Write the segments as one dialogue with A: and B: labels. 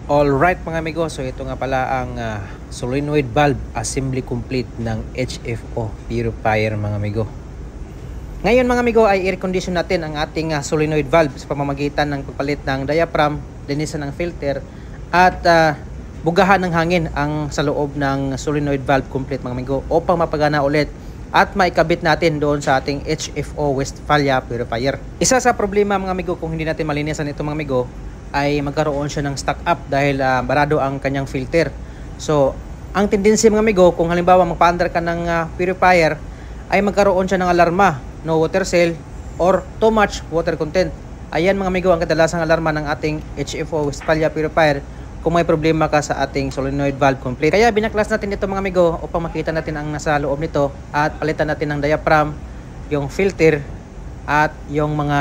A: Alright mga amigo, so ito nga pala ang solenoid valve assembly complete ng HFO purifier mga amigo. Ngayon mga amigo ay air condition natin ang ating solenoid valve sa pamamagitan ng pagpalit ng diaphragm, linisan ng filter at bugahan ng hangin ang sa loob ng solenoid valve complete mga amigo upang mapagana ulit at maikabit natin doon sa ating HFO Westphalia purifier. Isa sa problema mga amigo kung hindi natin malinisan ito mga amigo ay magkaroon siya ng stock up dahil barado ang kanyang filter. So, ang tendency mga amigo, kung halimbawa magpa-under ka ng purifier, ay magkaroon siya ng alarma, no water cell or too much water content. Ayan mga amigo ang kadalasang alarma ng ating HFO Westphalia purifier kung may problema ka sa ating solenoid valve complete. Kaya binaklas natin ito mga amigo upang makita natin ang nasa loob nito at palitan natin ng diaphragm, yung filter at yung mga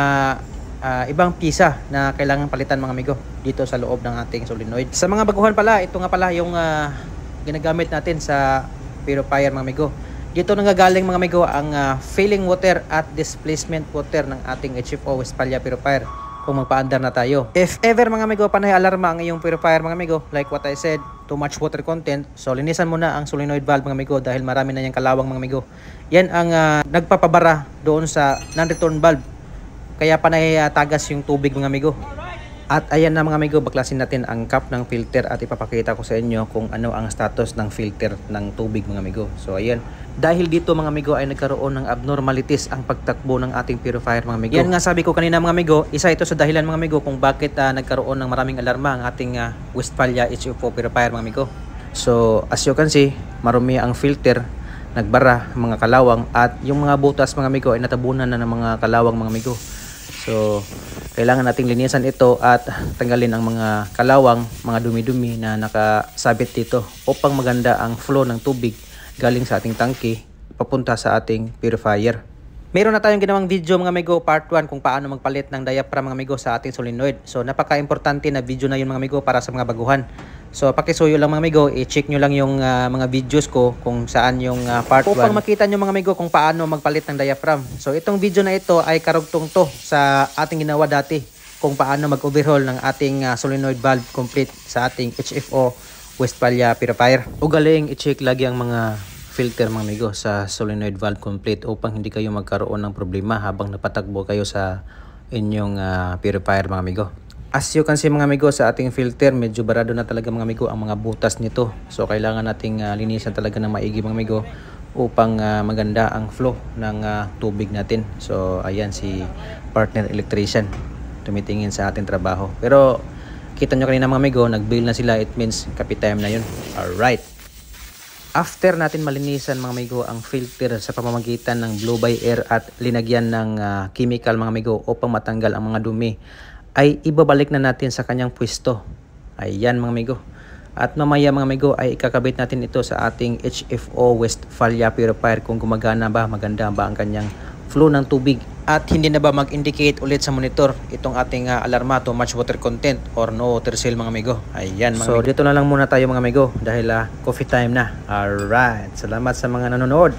A: ibang pisa na kailangan palitan mga amigo dito sa loob ng ating solenoid. Sa mga baguhan pala, ito nga pala yung ginagamit natin sa purifier mga amigo. Dito nanggagaling mga amigo ang filling water at displacement water ng ating HFO Westphalia purifier kung magpa-under na tayo. If ever mga amigo panay alarma ang iyong purifier mga amigo, like what I said, too much water content, so linisan mo na ang solenoid valve mga amigo dahil marami na yung kalawang mga amigo. Yan ang nagpapabara doon sa non-return valve. Kaya panay tagas yung tubig mga amigo. At ayan na mga amigo, baklasin natin ang cap ng filter at ipapakita ko sa inyo kung ano ang status ng filter ng tubig mga amigo. So ayan, dahil dito mga amigo ay nagkaroon ng abnormalities ang pagtakbo ng ating purifier mga amigo. Yan nga sabi ko kanina mga amigo, isa ito sa dahilan mga amigo kung bakit nagkaroon ng maraming alarma ang ating Westphalia HFO purifier mga amigo. So as you can see, marumi ang filter, nagbara mga kalawang at yung mga butas mga amigo ay natabunan na ng mga kalawang mga amigo. So, kailangan nating linisan ito at tanggalin ang mga kalawang, mga dumi-dumi na nakasabit dito upang maganda ang flow ng tubig galing sa ating tangke papunta sa ating purifier. Meron na tayong ginawang video mga amigo, part 1 kung paano magpalit ng diaphragm mga amigo sa ating solenoid. So, napaka-importante na video na yun mga amigo para sa mga baguhan. So, pakisuyo lang mga amigo, i-check nyo lang yung mga videos ko kung saan yung part 1 upang makita nyo mga amigo kung paano magpalit ng diaphragm. So, itong video na ito ay karugtong to sa ating ginawa dati kung paano mag-overhaul ng ating solenoid valve complete sa ating HFO Westphalia purifier. Ugaling i-check lagi ang mga filter mga amigo sa solenoid valve complete upang hindi kayo magkaroon ng problema habang napatakbo kayo sa inyong purifier mga amigo. As you can see mga amigo, sa ating filter medyo barado na talaga mga amigo ang mga butas nito. So kailangan nating linisan talaga ng maigi mga amigo upang maganda ang flow ng tubig natin. So ayan si partner electrician tumitingin sa ating trabaho. Pero kita nyo kanina mga amigo, nag-bail na sila, it means kapit time na yun. Alright. After natin malinisan mga amigo ang filter sa pamamagitan ng blow by air at linagyan ng chemical mga amigo upang matanggal ang mga dumi, ay ibabalik na natin sa kanyang pwesto. Ayan mga amigo. At mamaya mga amigo ay ikakabit natin ito sa ating HFO Westphalia purifier kung gumagana ba, maganda ba ang kanyang flow ng tubig. At hindi na ba mag-indicate ulit sa monitor itong ating alarma, too much water content or no water cell mga amigo. Ayan mga amigo. Dito na lang muna tayo mga amigo dahil coffee time na. Alright. Salamat sa mga nanonood.